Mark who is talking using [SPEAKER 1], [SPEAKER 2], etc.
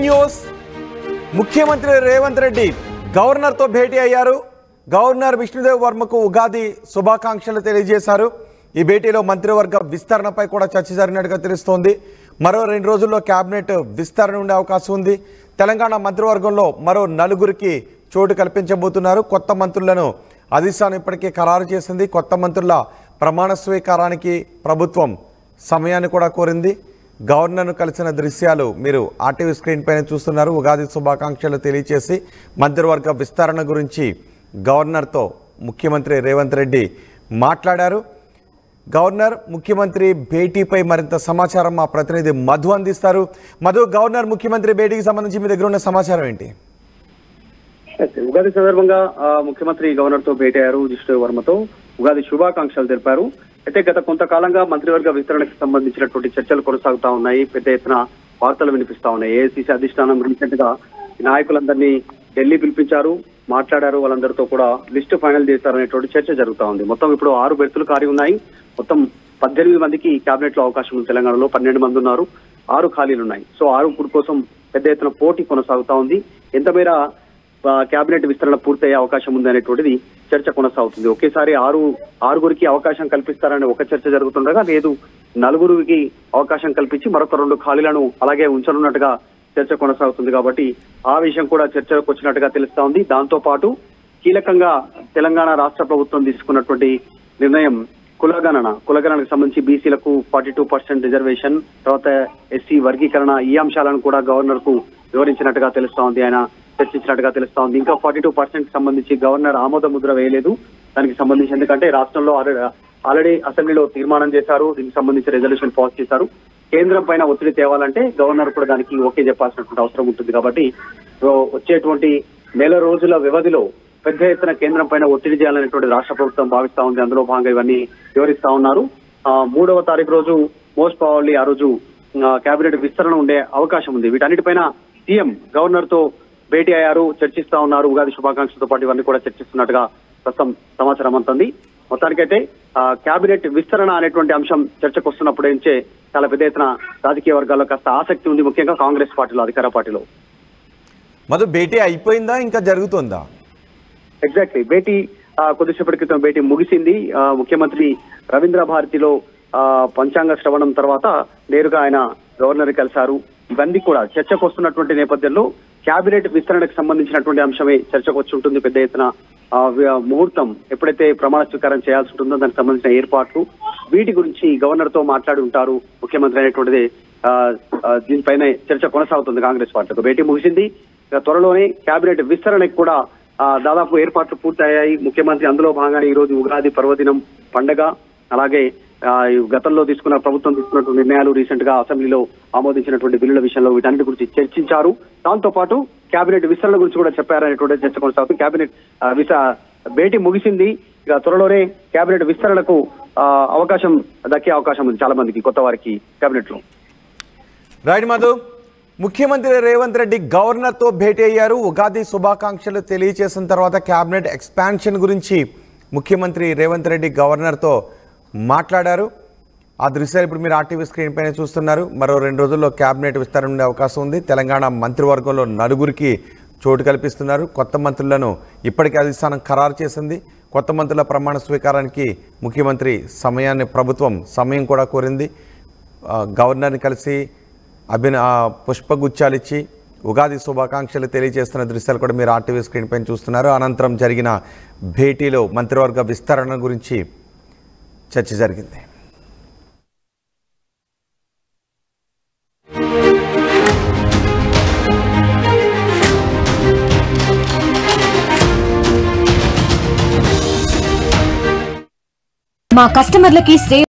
[SPEAKER 1] News ముఖ్యమంత్రి Revanth Reddy governor తో భేటీ అయ్యారు. గవర్నర్ విష్ణుదేవ్ వర్మకు ఉగాది శుభాకాంక్షలు తెలియజేశారు. ఈ భేటీలో మంత్రివర్గ విస్తరణపై కూడా చర్చ జరిగినట్టుగా తెలుస్తోంది. మరో 2 రోజుల్లో కేబినెట్ విస్తరణ ఉండే అవకాశం ఉంది. తెలంగాణ మంత్రివర్గంలో మరో 4గురికి చోటు కల్పించబోతున్నారు. కొత్త మంత్రులను అధిష్టానం ఇప్పటికే ఖరారు చేసింది. కొత్త మంత్రుల ప్రమాణ స్వీకారానికి ప్రభుత్వం సమయాన్ని కూడా కోరింది. గవర్నర్ను కలిసిన దృశ్యాలు మీరు ఆర్టీవీ స్క్రీన్ పైన చూస్తున్నారు. ఉగాది శుభాకాంక్షలు తెలియజేసి మంత్రివర్గ విస్తరణ గురించి గవర్నర్తో ముఖ్యమంత్రి రేవంత్ రెడ్డి మాట్లాడారు. గవర్నర్ ముఖ్యమంత్రి భేటీపై మరింత సమాచారం మా ప్రతినిధి మధు అందిస్తారు. మధు, గవర్నర్ ముఖ్యమంత్రి భేటీకి సంబంధించి మీ దగ్గర ఉన్న సమాచారం ఏంటి?
[SPEAKER 2] ఉగాది సందర్భంగా ముఖ్యమంత్రి గవర్నర్ తో భేటీ అయ్యారు. విష్ణుదేవ్ వర్మతో ఉగాది శుభాకాంక్షలు తెలిపారు. అయితే గత కొంతకాలంగా మంత్రివర్గ విస్తరణకు సంబంధించినటువంటి చర్చలు కొనసాగుతా ఉన్నాయి. పెద్ద ఎత్తున వార్తలు వినిపిస్తా ఉన్నాయి. ఏఐసీసీ అధిష్టానం రీసెంట్ గా నాయకులందరినీ ఢిల్లీ పిలిపించారు, మాట్లాడారు. వాళ్ళందరితో కూడా లిస్టు ఫైనల్ చేశారనేటువంటి చర్చ జరుగుతా ఉంది. మొత్తం ఇప్పుడు 6 బెర్తులు ఖాళీ ఉన్నాయి. మొత్తం 18 మందికి కేబినెట్ లో అవకాశం ఉంది. తెలంగాణలో 12 మంది ఉన్నారు, 6 ఖాళీలు ఉన్నాయి. సో 6 కోసం పెద్ద ఎత్తున పోటీ కొనసాగుతా ఉంది. ఎంత మేర కేబినెట్ విస్తరణ పూర్తయ్యే అవకాశం ఉంది అనేటువంటిది చర్చ కొనసాగుతుంది. ఒకేసారి 6గురికి అవకాశం కల్పిస్తారనే ఒక చర్చ జరుగుతుండగా, లేదు 4గురికి అవకాశం కల్పించి మరొక 2 ఖాళీలను అలాగే ఉంచనున్నట్టుగా చర్చ కొనసాగుతుంది. కాబట్టి ఆ విషయం కూడా చర్చకు వచ్చినట్టుగా తెలుస్తా ఉంది. దాంతో పాటు కీలకంగా తెలంగాణ రాష్ట్ర ప్రభుత్వం తీసుకున్నటువంటి నిర్ణయం కులగణనకు సంబంధించి బీసీలకు 42% రిజర్వేషన్, తర్వాత ఎస్సీ వర్గీకరణ, ఈ అంశాలను కూడా గవర్నర్ కు వివరించినట్టుగా తెలుస్తా ఉంది. ఆయన చర్చించినట్టుగా తెలుస్తా ఉంది. ఇంకా 42% సంబంధించి గవర్నర్ ఆమోద ముద్ర వేయలేదు దానికి సంబంధించి. ఎందుకంటే రాష్ట్రంలో ఆల్రెడీ అసెంబ్లీలో తీర్మానం చేశారు, దీనికి సంబంధించి రెజల్యూషన్ పాస్ చేశారు. కేంద్రం పైన ఒత్తిడి తేవాలంటే గవర్నర్ కూడా దానికి ఓకే చెప్పాల్సినటువంటి అవసరం ఉంటుంది. కాబట్టి వచ్చేటువంటి నెల రోజుల వ్యవధిలో పెద్ద ఎత్తున కేంద్రం పైన ఒత్తిడి చేయాలనేటువంటి రాష్ట్ర ప్రభుత్వం భావిస్తా ఉంది. అందులో భాగంగా ఇవన్నీ వివరిస్తా ఉన్నారు. 3వ తారీఖు రోజు మోస్ట్ ప్రాబబ్లీ ఆ రోజు కేబినెట్ విస్తరణ ఉండే అవకాశం ఉంది. వీటన్నిటిపైన సీఎం గవర్నర్ తో భేటీ అయ్యారు, చర్చిస్తా ఉన్నారు. ఉగాది శుభాకాంక్షలతో పాటు ఇవన్నీ కూడా చర్చిస్తున్నట్టుగా ప్రస్తుతం సమాచారం అందుతుంది. మొత్తానికైతే కేబినెట్ విస్తరణ అనేటువంటి అంశం చర్చకు వస్తున్నప్పుడు నుంచే చాలా పెద్ద ఎత్తున రాజకీయ వర్గాల్లో కాస్త ఆసక్తి ఉంది, ముఖ్యంగా కాంగ్రెస్ పార్టీలో, అధికార పార్టీలో.
[SPEAKER 1] మధు, భేటీ అయిపోయిందా ఇంకా జరుగుతుందా?
[SPEAKER 2] ఎగ్జాక్ట్లీ, భేటీ కొద్దిసేపటి క్రితం భేటీ ముగిసింది. ముఖ్యమంత్రి రవీంద్ర భారతిలో పంచాంగ శ్రవణం తర్వాత నేరుగా ఆయన గవర్నర్ కలిశారు. ఇవన్నీ కూడా చర్చకు వస్తున్నటువంటి నేపథ్యంలో కేబినెట్ విస్తరణకు సంబంధించినటువంటి అంశమే చర్చకు వచ్చి ఉంటుంది. పెద్ద ఎత్తున ముహూర్తం ఎప్పుడైతే ప్రమాణ స్వీకారం చేయాల్సి ఉంటుందో దానికి సంబంధించిన ఏర్పాట్లు, వీటి గురించి గవర్నర్ తో మాట్లాడి ఉంటారు ముఖ్యమంత్రి అనేటువంటిది. దీనిపైన చర్చ కొనసాగుతుంది కాంగ్రెస్ పార్టీతో. భేటీ ముగిసింది. త్వరలోనే కేబినెట్ విస్తరణకు కూడా దాదాపు ఏర్పాట్లు పూర్తయ్యాయి. ముఖ్యమంత్రి అందులో భాగంగానే ఈ రోజు ఉగాది పర్వదినం పండగ, అలాగే గతంలో ప్రభుత్వం తీసుకున్నటువంటి నిర్ణయాలు, రీసెంట్ గా అసెంబ్లీలో ఆమోదించినటువంటి బిల్లుల విషయంలో వీటన్నిటి గురించి చర్చించారు. దాంతో పాటు కేబినెట్ విస్తరణ గురించి కూడా చెప్పారనేటువంటి చర్చ కొనసాగుతుంది. కేబినెట్ భేటీ ముగిసింది. ఇక త్వరలోనే కేబినెట్ విస్తరణకు అవకాశం దక్కే అవకాశం ఉంది చాలా మందికి, కొత్త వారికి కేబినెట్ లో.
[SPEAKER 1] రైట్ మధు, ముఖ్యమంత్రి రేవంత్ రెడ్డి గవర్నర్ తో భేటీ అయ్యారు. ఉగాది శుభాకాంక్షలు తెలియజేసిన తర్వాత కేబినెట్ ఎక్స్పాన్షన్ గురించి ముఖ్యమంత్రి రేవంత్ రెడ్డి గవర్నర్ తో మాట్లాడారు. ఆ దృశ్యాలు ఇప్పుడు మీరు ఆర్టీవీ స్క్రీన్ పైన చూస్తున్నారు. మరో 2 రోజుల్లో కేబినెట్ విస్తరణ ఉండే అవకాశం ఉంది. తెలంగాణ మంత్రివర్గంలో 4గురికి చోటు కల్పిస్తున్నారు. కొత్త మంత్రులను ఇప్పటికే అధిష్టానం ఖరారు చేసింది. కొత్త మంత్రుల ప్రమాణ స్వీకారానికి ముఖ్యమంత్రి ప్రభుత్వం సమయం కూడా కోరింది. గవర్నర్ని కలిసి పుష్పగుచ్చాలు ఇచ్చి ఉగాది శుభాకాంక్షలు తెలియజేస్తున్న దృశ్యాలు కూడా మీరు ఆర్టీవీ స్క్రీన్ పైన చూస్తున్నారు. అనంతరం జరిగిన భేటీలో మంత్రివర్గ విస్తరణ గురించి చర్చ జరిగింది.
[SPEAKER 3] మా కస్టమర్లకి